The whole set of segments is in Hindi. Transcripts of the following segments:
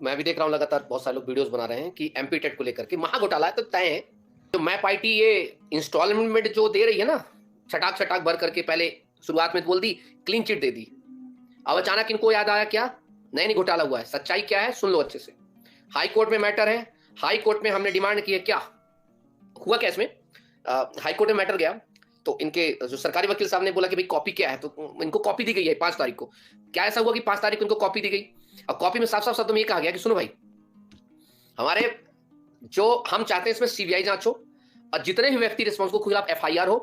मैं भी देख रहा हूँ लगातार बहुत सारे लोग वीडियोस बना रहे हैं कि एमपी टेट को लेकर के महा घोटाला है तो तय है। तो मैप आईटी ये इंस्टॉलमेंट जो दे रही है ना, छटाक छटाक भर करके पहले शुरुआत में तो बोल दी, क्लीन चिट दे दी। अब अचानक इनको याद आया क्या, नहीं नहीं घोटाला हुआ है। सच्चाई क्या है सुन लो अच्छे से। हाई कोर्ट में मैटर है, हाई कोर्ट में हमने डिमांड की है। क्या हुआ क्या इसमें, हाई कोर्ट में मैटर गया तो इनके जो सरकारी वकील साहब ने बोला कि भाई कॉपी क्या है, तो इनको कॉपी दी गई है 5 तारीख को। क्या ऐसा हुआ कि 5 तारीख को इनको कॉपी दी गई। और कॉपी में साफ साफ शब्दों में ये कहा गया कि सुनो भाई, हमारे जो हम चाहते हैं इसमें सीबीआई जांच हो और जितने भी व्यक्ति रिस्पॉन्सिबल के खिलाफ एफआईआर हो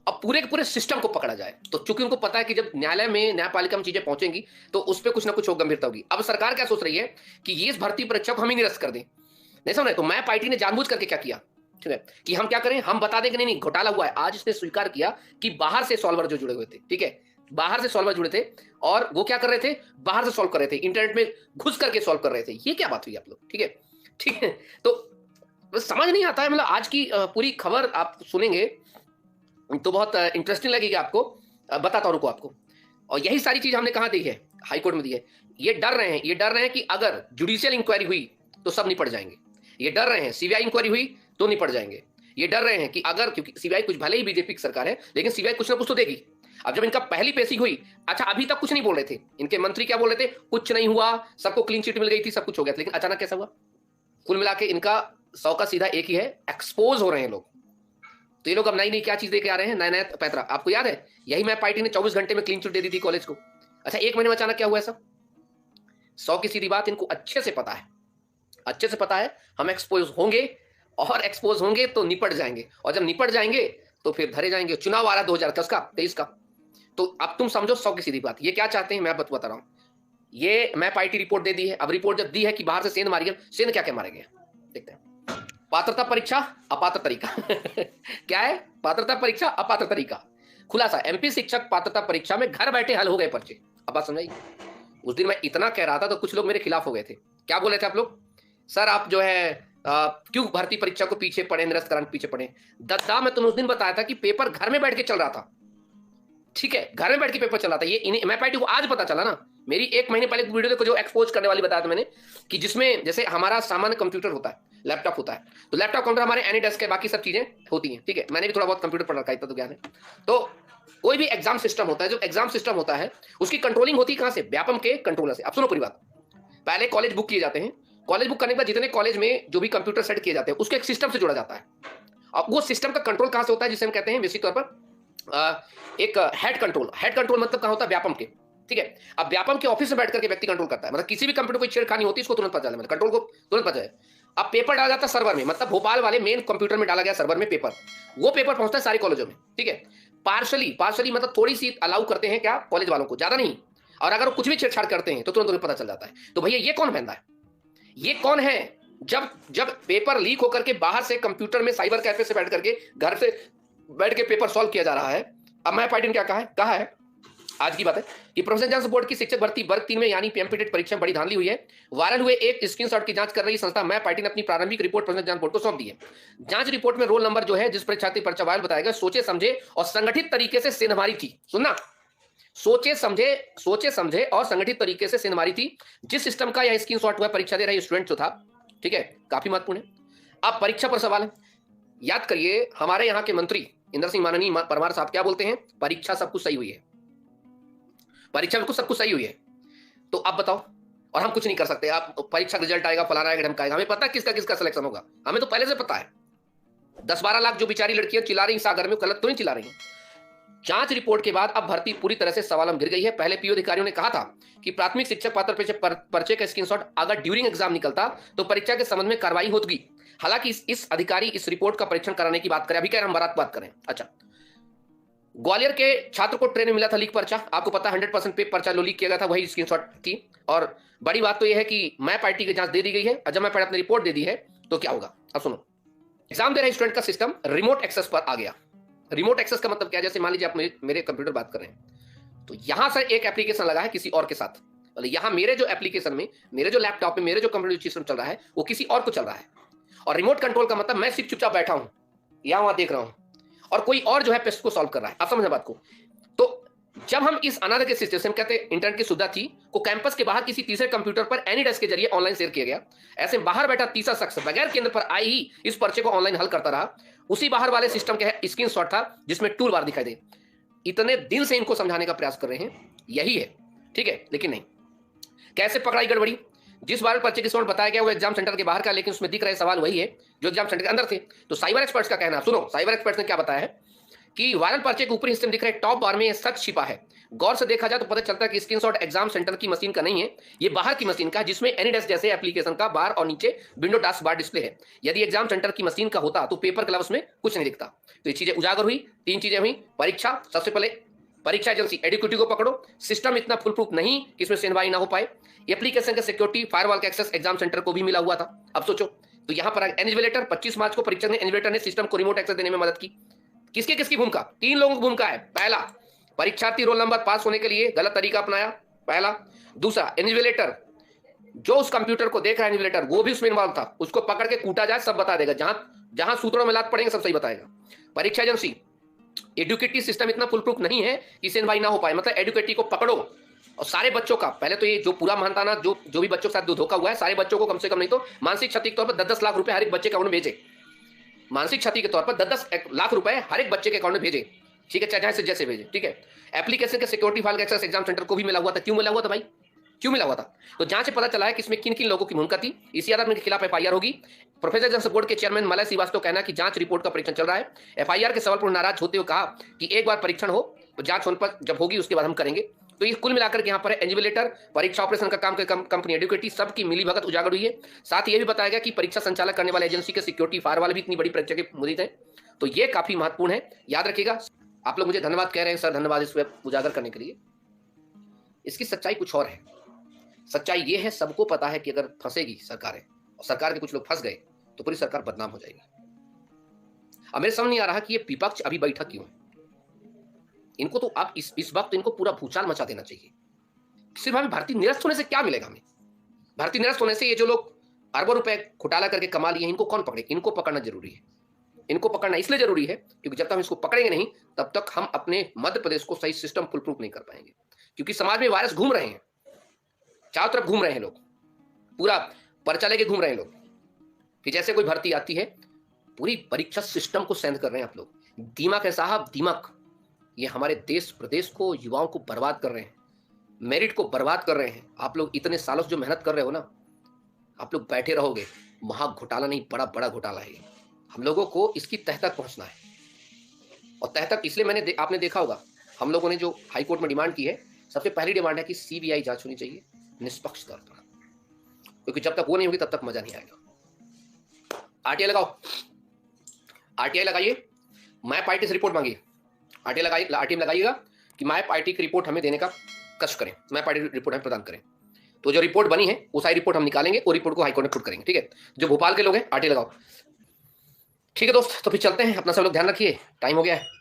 और पूरे के पूरे सिस्टम को पकड़ा जाए। तो चूंकि उनको पता है कि जब न्यायालय में न्यायपालिका में चीजें पहुंचेंगी तो उस पर कुछ ना कुछ गंभीरता होगी। अब सरकार क्या सोच रही है कि ये इस भर्ती परीक्षा को हम ही निरस्त कर दें। नहीं समझ रहे, तो मैप आईटी ने जानबूझ करके क्या किया, ठीक है, कि हम क्या करें, हम बता दें कि नहीं नहीं घोटाला हुआ है। आज इसने स्वीकार किया कि बाहर से सॉल्वर जो जुड़े हुए थे, ठीक है, बाहर से सॉल्वर जुड़े थे और वो क्या कर रहे थे, बाहर से सॉल्व कर रहे थे, इंटरनेट में घुस करके सॉल्व कर रहे थे। ये क्या बात हुई आप लोग, ठीक है, ठीक है। तो बस समझ नहीं आता है, मतलब आज की पूरी खबर आप सुनेंगे तो बहुत इंटरेस्टिंग लगेगी आपको। बताता हूं रुको आपको। और यही सारी चीज हमने कहां दी है, हाई कोर्ट में दी है। ये डर रहे हैं, ये डर रहे हैं कि अगर जुडिशियल इंक्वायरी हुई तो सब निपट जाएंगे। ये डर रहे हैं सीबीआई इंक्वायरी हुई तो निपट जाएंगे। ये डर रहे हैं कि अगर, क्योंकि सीबीआई कुछ भले ही बीजेपी की सरकार है लेकिन सीबीआई कुछ ना कुछ तो देगी। अब जब इनका पहली पेशी हुई, अच्छा अभी तक कुछ नहीं बोल रहे थे इनके मंत्री, क्या बोल रहे थे, कुछ नहीं हुआ, सबको क्लीन चिट मिल गई थी, सब कुछ हो गया था। लेकिन अचानक कैसा हुआ, कुल मिला के इनका 100 का सीधा एक ही है, एक्सपोज हो रहे हैं लोग। तो ये लोग अब नई नई क्या चीज देके आ रहे हैं, नया नया पैतरा। आपको याद है यही मैप आईटी ने 24 घंटे में क्लीन चिट दे दी थी कॉलेज को। अच्छा 1 महीने में अचानक क्या हुआ ऐसा, 100 की सीधी बात, इनको अच्छे से पता है, अच्छे से पता है हम एक्सपोज होंगे और एक्सपोज होंगे तो निपट जाएंगे, और जब निपट जाएंगे तो फिर धरे जाएंगे। चुनाव आ रहा 2023 का। तो अब तुम समझो 100 की सीधी बात। ये क्या चाहते हैं मैं बता रहा हूं। ये मैप आईटी रिपोर्ट दे दी है। अब रिपोर्ट जब दी है कि बाहर से सेंध मारी है, सेंध क्या क्या मारे गए देखते हैं। पात्रता परीक्षा अपात्र तरीका क्या है, पात्रता परीक्षा अपात्र तरीका। खुलासा, एमपी शिक्षक पात्रता परीक्षा में घर बैठे हल हो गए पर्चे। अब बात समझाई। उस दिन मैं इतना कह रहा था तो कुछ लोग मेरे खिलाफ हो गए थे। क्या बोले थे आप लोग, सर आप जो है क्यों भर्ती परीक्षा को पीछे पड़े, निरस्त कराने पीछे पड़े। दद्दा, मैं तुम्हें उस दिन बताया था कि पेपर घर में बैठ के चल रहा था, ठीक है, घर में बैठ के पेपर चल रहा था। ये मैप आईटी को आज पता चला ना। मेरी 1 महीने पहले वीडियो देखो जो एक्सपोज करने वाली बताया था मैंने, कि जिसमें जैसे हमारा सामान्य कंप्यूटर होता है, लैपटॉप होता है, तो लैपटॉप कंप्यूटर हमारे एनी डेस्क है, बाकी सब चीजें होती हैं, ठीक है। मैंने भी थोड़ा बहुत कंप्यूटर पढ़ रखा है, इतना तो ज्ञान है। तो कोई भी एग्जाम सिस्टम होता है, जो एग्जाम सिस्टम होता है उसकी कंट्रोलिंग होती है कहां से, व्यापम के कंट्रोलर से। अब सुनो पूरी बात। पहले कॉलेज बुक किए जाते हैं, कॉलेज बुक करने के बाद जितने कॉलेज में जो भी कंप्यूटर सेट किए जाते हैं उसके एक सिस्टम से जोड़ा जाता है। अब वो सिस्टम का कंट्रोल कहां से होता है, जिसे हम कहते हैं बेसिक तौर पर एक हेड कंट्रोल। हेड कंट्रोल मतलब कहां होता है, व्यापम के, ठीक है। अब व्यापम के ऑफिस में बैठ करके व्यक्ति कंट्रोल करता है, मतलब किसी भी कंप्यूटर को छेड़खानी होती है इसको तुरंत पता चले, मतलब कंट्रोल को तुरंत पता चले। अब पेपर डाला जाता है सर्वर में, मतलब भोपाल वाले मेन कंप्यूटर में डाला गया सर्वर में पेपर, वो पेपर पहुंचता है सारे कॉलेजों में, ठीक है। पार्शली मतलब थोड़ी सी अलाउ करते हैं क्या कॉलेज वालों को, ज्यादा नहीं। और अगर वो कुछ भी छेड़छाड़ करते हैं तो तुरंत उन्हें पता चल जाता है। तो भैया ये कौन बंदा है, ये कौन है। जब जब पेपर लीक होकर के बाहर से कंप्यूटर में साइबर कैफे से बैठ करके घर से बैठ के पेपर सॉल्व किया जा रहा है। अब मैप आईटी ने क्या कहा है आज की बात है कि प्रोफेसर जांच बोर्ड की शिक्षक भर्ती वर्ग 3 में यानी पीएमपीटेट परीक्षा में बड़ी धांधली हुई है। वायरल हुए एक स्क्रीनशॉट की जांच कर रही संस्था मैप आईटी ने अपनी प्रारंभिक रिपोर्ट प्रोफेसर जांच बोर्ड को सौंप दी है। जांच रिपोर्ट में रोल नंबर जो है जिस परीक्षार्थी पर्चा वायरल बताया गया, सोचे समझे और संगठित तरीके से सेंधमारी थी। सुनना, सोचे समझे और संगठित तरीके से सेंधमारी थी। जिस सिस्टम का यह स्क्रीनशॉट हुआ, परीक्षा दे रहा स्टूडेंट जो था, ठीक है, काफी महत्वपूर्ण है। अब परीक्षा पर सवाल है, याद करिए हमारे यहाँ के मंत्री इंदर सिंह माननीय परमार साहब क्या बोलते हैं, परीक्षा सब कुछ सही हुई है, परीक्षा बिल्कुल सब कुछ सही हुई है। तो अब बताओ, और हम कुछ नहीं कर सकते। आप परीक्षा रिजल्ट आएगा, फलाना आएगा, ढमकाएगा, हमें पता है किसका किसका सिलेक्शन होगा, हमें तो पहले से पता है। 10-12 लाख जो बेचारी लड़कियां चिल्ला रही सागर में, गलत तो नहीं चिल्ला रही। जांच रिपोर्ट के बाद अब भर्ती पूरी तरह से सवाल में गिर गई है। पहले पीओ अधिकारियों ने कहा था कि प्राथमिक शिक्षक पात्र पर्चे का स्क्रीनशॉट अगर ड्यूरिंग एग्जाम निकलता तो परीक्षा के संबंध में कार्रवाई होगी। हालांकि इस अधिकारी इस रिपोर्ट का परीक्षण कराने की बात करें, अभी क्या हम बात करें। अच्छा, ग्वालियर के छात्र को ट्रेन में मिला था लीक पर्चा, आपको पता 100% पे पर्चा लो लीक किया गया था, वही स्क्रीनशॉट की। और बड़ी बात तो यह है कि मैप आईटी की जांच दे दी गई है, और जब मैप अपनी रिपोर्ट दे दी है तो क्या होगा। अब सुनो, एग्जाम दे रहे स्टूडेंट का सिस्टम रिमोट एक्सेस पर आ गया। रिमोट एक्सेस का मतलब क्या है, जैसे मान लीजिए आप मेरे कंप्यूटर बात कर रहे हैं, तो यहां से एक एप्लीकेशन लगा है किसी और के साथ, मतलब यहां मेरे जो एप्लीकेशन में, मेरे जो लैपटॉप में, मेरे जो कंप्यूटर सिस्टम चल रहा है वो किसी और को चल रहा है। और रिमोट कंट्रोल का मतलब मैं सिर्फ चुपचाप बैठा हूं, यहां वहां देख रहा हूं, और कोई और जो है पेस्ट को सॉल्व कर रहा है। आप समझ बात को। तो जब हम इस अनादर के सिस्टम कहते हैं इंटरनेट की सुविधा थी को कैंपस के बाहर किसी तीसरे कंप्यूटर पर एनी डेस्क के जरिए ऑनलाइन शेयर किया गया। ऐसे बाहर बैठा तीसरा शख्स बगैर केंद्र पर आई ही इस पर्चे को ऑनलाइन हल करता रहा। उसी बाहर वाले सिस्टम के स्क्रीनशॉट था जिसमें टूल बार दिखाई दे। इतने दिन से इनको समझाने का प्रयास कर रहे हैं, यही है, ठीक है, लेकिन नहीं। कैसे पकड़ाई गड़बड़ी? जिस बार पर्चे के समय बताया गया वो एग्जाम सेंटर के बाहर का, लेकिन उसमें दिख रहे सवाल वही है जो एग्जाम सेंटर के अंदर थे। तो साइबर एक्सपर्ट्स का कहना, सुनो साइबर एक्सपर्ट्स ने क्या बताया है कि वायरल पर्चे के ऊपरी हिस्से में दिख रहे टॉप बार में सच छिपा है। गौर से देखा जाए तो पता चलता है कि स्क्रीनशॉट एग्जाम सेंटर की मशीन का नहीं है, ये बाहर की मशीन का, जिसमें एनीडेस्क जैसे एप्लीकेशन का बार और नीचे विंडो टास्क बार डिस्प्ले है। यदि एग्जाम सेंटर की मशीन का होता तो पेपर के अलावा उसमें कुछ नहीं दिखता। तो ये चीजें उजागर हुई, तीन चीजें हुई। परीक्षा, सबसे पहले परीक्षा एजेंसी एडिक्विटी को पकड़ो, सिस्टम इतना फुल प्रूफ नहीं कि इसमें सेंधमारी ना हो पाए। एप्लीकेशन का सिक्योरिटी फायरवॉल का एक्सेस एग्जाम सेंटर को भी मिला हुआ था। अब सोचो, तो यहां पर एनिवेलेटर 25 मार्च को परीक्षक ने एनिवेलेटर ने सिस्टम को रिमोट एक्सेस देने में मदद की। किसकी किसकी भूमिका? तीन लोगों की भूमिका है। पहला, परीक्षार्थी रोल नंबर पास होने के लिए गलत तरीका अपनाया, पहला। दूसरा, एनिवेलेटर जो उस कंप्यूटर को देख रहा है एनिवेलेटर वो भी उसमें इन्वॉल्व था, उसको पकड़ के कूटा जाए सब बता देगा, जहां जहां सूत्रों में लात पड़ेंगे सब सही बताएगा। परीक्षा एजेंसी एडुकेटिव सिस्टम इतना फुल प्रूफ नहीं है कि सेंधमारी ना हो पाए, मतलब एडुकेटिव को पकड़ो और सारे बच्चों का, पहले तो ये जो पूरा मानताना जो भी बच्चों के साथ धोखा हुआ है, सारे बच्चों को कम से कम नहीं तो मानसिक क्षति के तौर पर 10-10 लाख रुपए हर एक बच्चे के अकाउंट में भेजे। मानसिक क्षति के तौर पर 10-10 लाख रुपए हर एक बच्चे के अकाउंट में भेजे, ठीक है, चाहे से जैसे भेजे, ठीक है। एप्लीकेशन के सिक्योरिटी फाइल का एक्सेस एग्जाम सेंटर को भी मिला हुआ था। क्यों मिला हुआ था भाई? क्यों मिला हुआ था? तो जांच से पता चला है कि इसमें किन किन लोगों की भूमिका थी। इसी आधार में इनके खिलाफ एफआईआर होगी। प्रोफेसर एग्जाम बोर्ड के चेयरमैन मलय श्रीवास्तव कहना कि जांच रिपोर्ट का परीक्षण चल रहा है। एफआईआर के सवाल पर नाराज होते हुए कहा कि एक बार परीक्षण हो तो जांच होने पर जब होगी उसके बाद हम करेंगे। तो ये कुल मिलाकर के यहाँ पर एनिवेलेटर, परीक्षा ऑपरेशन का काम के कंपनी एडुकेटी, सबकी मिली भगत उजागर हुई है। साथ ही ये भी बताया गया कि परीक्षा संचालक करने वाले एजेंसी के सिक्योरिटी फायरवॉल भी इतनी बड़ी परीक्षा के मुरीद है। तो ये काफी महत्वपूर्ण है, याद रखिएगा। आप लोग मुझे धन्यवाद कह रहे हैं, सर धन्यवाद इस वेब उजागर करने के लिए। इसकी सच्चाई कुछ और है। सच्चाई ये है, सबको पता है कि अगर फंसेगी सरकारें और सरकार के कुछ लोग फंस गए तो पूरी सरकार बदनाम हो जाएगी। अब मेरे समझ नहीं आ रहा कि ये विपक्ष अभी बैठा क्यों है। इनको तो अब इस वक्त इनको पूरा भूचाल मचा देना चाहिए। सिर्फ हमें भर्ती निरस्त होने से क्या मिलेगा? हमें भर्ती निरस्त होने से ये जो लोग अरबों रुपए घोटाला करके कमा लिए, इनको कौन पकड़े? इनको पकड़ना जरूरी है। इनको पकड़ना इसलिए जरूरी है क्योंकि जब तक हम इसको पकड़ेंगे नहीं तब तक हम अपने मध्य प्रदेश को सही सिस्टम फुल प्रूफ नहीं कर पाएंगे। क्योंकि समाज में वायरस घूम रहे हैं, चारों तरफ घूम रहे हैं लोग, पूरा पर्चा लेके घूम रहे हैं लोग कि जैसे कोई भर्ती आती है पूरी परीक्षा सिस्टम को सेंध कर रहे हैं आप लोग। दीमक है साहब, दीमक। ये हमारे देश प्रदेश को, युवाओं को बर्बाद कर रहे हैं, मेरिट को बर्बाद कर रहे हैं। आप लोग इतने सालों से जो मेहनत कर रहे हो ना, आप लोग बैठे रहोगे, महा घोटाला नहीं, बड़ा बड़ा घोटाला है। हम लोगों को इसकी तह तक पहुंचना है। और तह तक इसलिए आपने देखा होगा हम लोगों ने जो हाई कोर्ट में डिमांड की है, सबसे पहली डिमांड है कि सीबीआई जांच होनी चाहिए निष्पक्ष तौर पर, क्योंकि जब तक वो नहीं होगी तब तक मजा नहीं आएगा। आरटीआई लगाओ, आरटीआई लगाइए, मैप आईटी से रिपोर्ट मांगिए। आरटीआई लगाइएगा कि मैप आईटी की रिपोर्ट हमें देने का कष्ट करें, मैप आईटी रिपोर्ट हमें प्रदान करें। तो जो रिपोर्ट बनी है वो सारी रिपोर्ट हम निकालेंगे, वो रिपोर्ट को हाईकोर्ट में पुट करेंगे, ठीक है। जो भोपाल के लोग हैं आरटीआई लगाओ, ठीक है दोस्त। तो फिर चलते हैं, अपना सब लोग ध्यान रखिए, टाइम हो गया है।